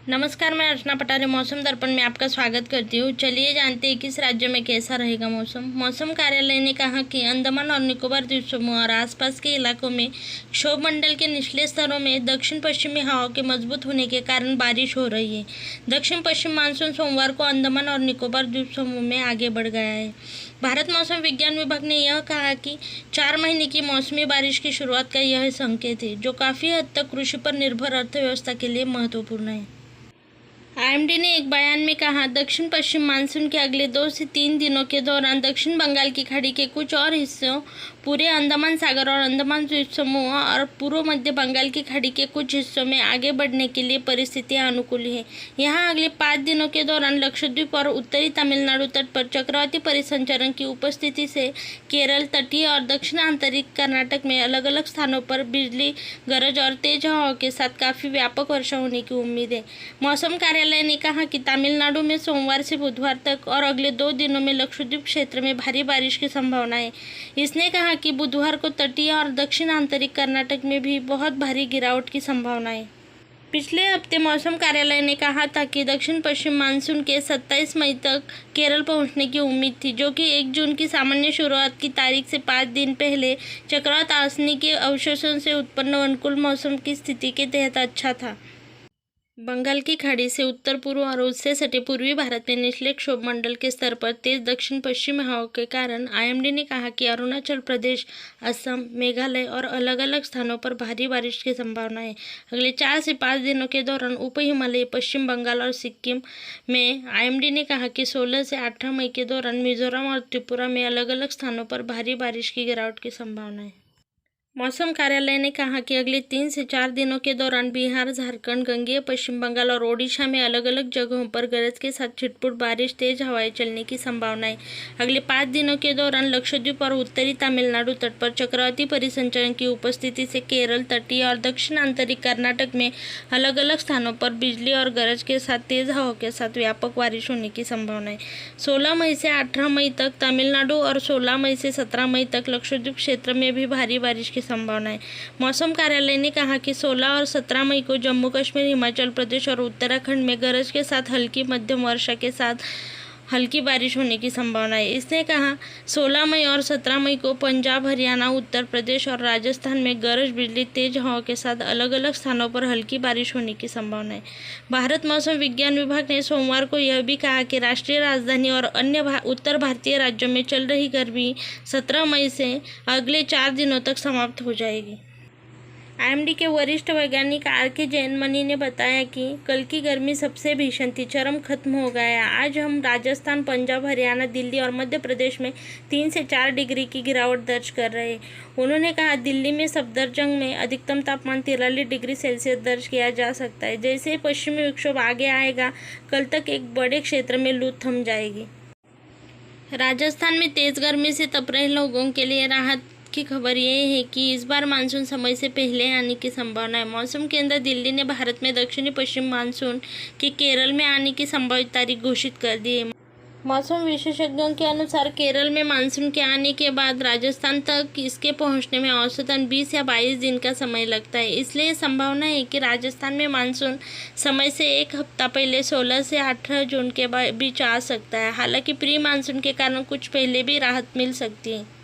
नमस्कार, मैं अर्चना पटारे मौसम दर्पण में आपका स्वागत करती हूँ। चलिए जानते हैं किस राज्य में कैसा रहेगा मौसम। मौसम कार्यालय ने कहा कि अंडमान और निकोबार द्वीप समूह और आसपास के इलाकों में क्षोभ मंडल के निचले स्तरों में दक्षिण पश्चिमी हवाओं के मजबूत होने के कारण बारिश हो रही है। दक्षिण पश्चिम मानसून सोमवार को अंडमान और निकोबार द्वीप समूह में आगे बढ़ गया है। भारत मौसम विज्ञान विभाग ने यह कहा कि 4 महीने की मौसमी बारिश की शुरुआत का यह संकेत है, जो काफ़ी हद तक कृषि पर निर्भर अर्थव्यवस्था के लिए महत्वपूर्ण है। आईएमडी ने एक बयान में कहा, दक्षिण पश्चिम मानसून के अगले 2 से 3 दिनों के दौरान दक्षिण बंगाल की खाड़ी के कुछ और हिस्सों, पूरे अंडमान सागर और अंडमान द्वीप समूह और पूर्व मध्य बंगाल की खाड़ी के कुछ हिस्सों में आगे बढ़ने के लिए परिस्थितियां अनुकूल हैं। यहाँ अगले 5 दिनों के दौरान लक्षद्वीप और उत्तरी तमिलनाडु तट पर चक्रवाती परिसंचरण की उपस्थिति से केरल, तटीय और दक्षिण आंतरिक कर्नाटक में अलग अलग स्थानों पर बिजली, गरज और तेज हवाओं के साथ काफ़ी व्यापक वर्षा होने की उम्मीद है। मौसम कार्यालय ने कहा कि तमिलनाडु में सोमवार से बुधवार तक और अगले 2 दिनों में लक्षद्वीप क्षेत्र में भारी बारिश की संभावना है। इसने कहा कि बुधवार को तटीय और दक्षिण आंतरिक कर्नाटक में भी बहुत भारी गिरावट की संभावना है। पिछले हफ्ते मौसम कार्यालय ने कहा था कि दक्षिण पश्चिम मानसून के 27 मई तक केरल पहुंचने की उम्मीद थी, जो कि 1 जून की सामान्य शुरुआत की तारीख से 5 दिन पहले चक्रवात आसनी के अवशेषों से उत्पन्न अनुकूल मौसम की स्थिति के तहत अच्छा था। बंगाल की खाड़ी से उत्तर पूर्व और उससे सटे पूर्वी भारत में निचले क्षोभ मंडल के स्तर पर तेज दक्षिण पश्चिम हवाओं के कारण आईएमडी ने कहा कि अरुणाचल प्रदेश, असम, मेघालय और अलग अलग स्थानों पर भारी बारिश की संभावना है। अगले 4 से 5 दिनों के दौरान उप हिमालयी पश्चिम बंगाल और सिक्किम में आईएमडी ने कहा कि 16 से 18 मई के दौरान मिजोरम और त्रिपुरा में अलग अलग स्थानों पर भारी बारिश की गिरावट की संभावना है। मौसम कार्यालय ने कहा कि अगले 3 से 4 दिनों के दौरान बिहार, झारखंड, गंगेय पश्चिम बंगाल और ओडिशा में अलग अलग जगहों पर गरज के साथ छिटपुट बारिश, तेज हवाएं चलने की संभावना है। अगले 5 दिनों के दौरान लक्षद्वीप और उत्तरी तमिलनाडु तट पर चक्रवाती परिसंचरण की उपस्थिति से केरल, तटीय और दक्षिण आंतरिक कर्नाटक में अलग अलग स्थानों पर बिजली और गरज के साथ तेज हवाओं के साथ व्यापक बारिश होने की संभावना है। 16 मई से 18 मई तक तमिलनाडु और 16 मई से 17 मई तक लक्षद्वीप क्षेत्र में भी भारी बारिश की संभावना है। मौसम कार्यालय ने कहा कि 16 और 17 मई को जम्मू कश्मीर, हिमाचल प्रदेश और उत्तराखंड में गरज के साथ हल्की मध्यम वर्षा के साथ हल्की बारिश होने की संभावना है। इसने कहा 16 मई और 17 मई को पंजाब, हरियाणा, उत्तर प्रदेश और राजस्थान में गरज, बिजली, तेज हवाओं के साथ अलग अलग स्थानों पर हल्की बारिश होने की संभावना है। भारत मौसम विज्ञान विभाग ने सोमवार को यह भी कहा कि राष्ट्रीय राजधानी और अन्य उत्तर भारतीय राज्यों में चल रही गर्मी 17 मई से अगले 4 दिनों तक समाप्त हो जाएगी। आईएमडी के वरिष्ठ वैज्ञानिक आर.के. जैनमनी ने बताया कि कल की गर्मी सबसे भीषण थी, चरम खत्म हो गया है। आज हम राजस्थान, पंजाब, हरियाणा, दिल्ली और मध्य प्रदेश में 3 से 4 डिग्री की गिरावट दर्ज कर रहे हैं। उन्होंने कहा, दिल्ली में सफदरजंग में अधिकतम तापमान 43 डिग्री सेल्सियस दर्ज किया जा सकता है। जैसे ही पश्चिमी विक्षोभ आगे आएगा, कल तक एक बड़े क्षेत्र में लू थम जाएगी। राजस्थान में तेज गर्मी से तप रहे लोगों के लिए राहत की खबर ये है कि इस बार मानसून समय से पहले आने की संभावना है। मौसम केंद्र दिल्ली ने भारत में दक्षिणी पश्चिम मानसून के केरल में आने की संभावित तारीख घोषित कर दी है। मौसम विशेषज्ञों के अनुसार केरल में मानसून के आने के बाद राजस्थान तक इसके पहुंचने में औसतन 20 या 22 दिन का समय लगता है। इसलिए संभावना है कि राजस्थान में मानसून समय से 1 हफ्ता पहले 16 से 18 जून के बीच आ सकता है। हालांकि प्री मानसून के कारण कुछ पहले भी राहत मिल सकती है।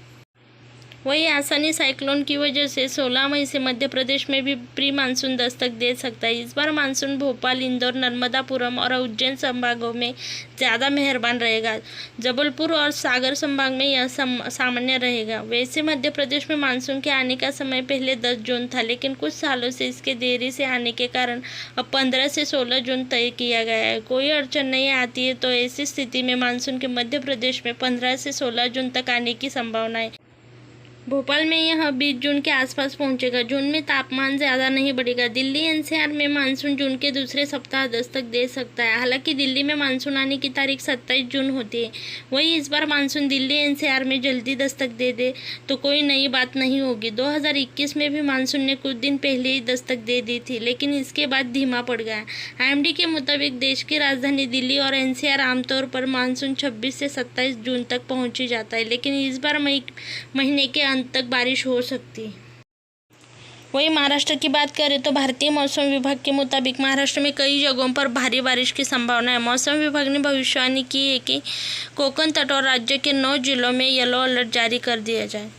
वही आसानी साइक्लोन की वजह से 16 मई से मध्य प्रदेश में भी प्री मानसून दस्तक दे सकता है। इस बार मानसून भोपाल, इंदौर, नर्मदापुरम और उज्जैन संभागों में ज़्यादा मेहरबान रहेगा। जबलपुर और सागर संभाग में यह सामान्य रहेगा। वैसे मध्य प्रदेश में मानसून के आने का समय पहले 10 जून था, लेकिन कुछ सालों से इसके देरी से आने के कारण अब 15 से 16 जून तय किया गया है। कोई अड़चन नहीं आती है तो ऐसी स्थिति में मानसून के मध्य प्रदेश में 15 से 16 जून तक आने की संभावना है। भोपाल में यह 20 जून के आसपास पहुंचेगा। जून में तापमान ज़्यादा नहीं बढ़ेगा। दिल्ली एनसीआर में मानसून जून के दूसरे सप्ताह दस्तक दे सकता है। हालांकि दिल्ली में मानसून आने की तारीख 27 जून होती है। वही इस बार मानसून दिल्ली एनसीआर में जल्दी दस्तक दे दे तो कोई नई बात नहीं होगी। 2021 में भी मानसून ने कुछ दिन पहले ही दस्तक दे दी थी, लेकिन इसके बाद धीमा पड़ गया। आईएमडी के मुताबिक देश की राजधानी दिल्ली और एनसीआर आमतौर पर मानसून 26 से 27 जून तक पहुँच ही जाता है, लेकिन इस बार महीने के अंत तक बारिश हो सकती है। वहीं महाराष्ट्र की बात करें तो भारतीय मौसम विभाग के मुताबिक महाराष्ट्र में कई जगहों पर भारी बारिश की संभावना है। मौसम विभाग ने भविष्यवाणी की है कि कोंकण तट और राज्य के 9 जिलों में येलो अलर्ट जारी कर दिया जाए।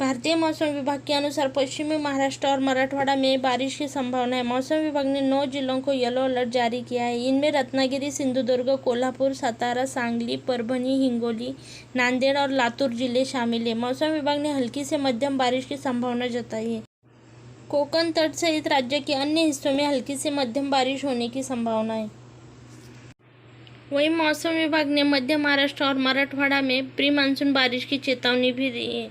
भारतीय मौसम विभाग के अनुसार पश्चिमी महाराष्ट्र और मराठवाड़ा में बारिश की संभावना है। मौसम विभाग ने 9 जिलों को येलो अलर्ट जारी किया है। इनमें रत्नागिरी, सिंधुदुर्ग, कोल्हापुर, सातारा, सांगली, परभणी, हिंगोली, नांदेड़ और लातूर जिले शामिल हैं। मौसम विभाग ने हल्की से मध्यम बारिश की संभावना जताई है। कोंकण तट सहित राज्य के अन्य हिस्सों में हल्की से मध्यम बारिश होने की संभावना है। वहीं मौसम विभाग ने मध्य महाराष्ट्र और मराठवाड़ा में प्री मानसून बारिश की चेतावनी भी दी है।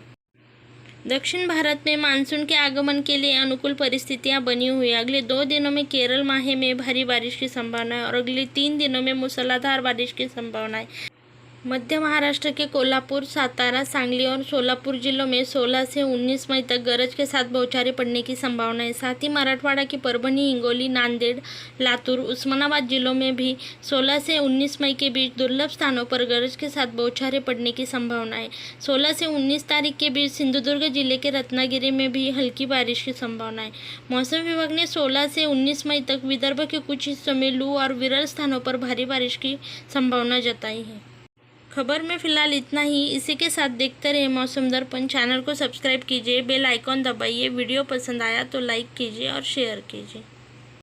दक्षिण भारत में मानसून के आगमन के लिए अनुकूल परिस्थितियां बनी हुई है। अगले 2 दिनों में केरल माहे में भारी बारिश की संभावना है और अगले 3 दिनों में मूसलाधार बारिश की संभावना है। मध्य महाराष्ट्र के कोल्हापुर, सातारा, सांगली और सोलापुर जिलों में 16 से 19 मई तक गरज के साथ बौछारें पड़ने की संभावना है। साथ ही मराठवाड़ा के परभणी, हिंगोली, नांदेड़, लातूर, उस्मानाबाद जिलों में भी 16 से 19 मई के बीच दुर्लभ स्थानों पर गरज के साथ बौछारें पड़ने की संभावना है। 16 से 19 तारीख के बीच सिंधुदुर्ग जिले के रत्नागिरी में भी हल्की बारिश की संभावना है। मौसम विभाग ने 16 से 19 मई तक विदर्भ के कुछ हिस्सों में लू और विरल स्थानों पर भारी बारिश की संभावना जताई है। खबर में फिलहाल इतना ही। इसी के साथ देखते रहिए मौसम दर्पण। चैनल को सब्सक्राइब कीजिए, बेल आइकॉन दबाइए। वीडियो पसंद आया तो लाइक कीजिए और शेयर कीजिए।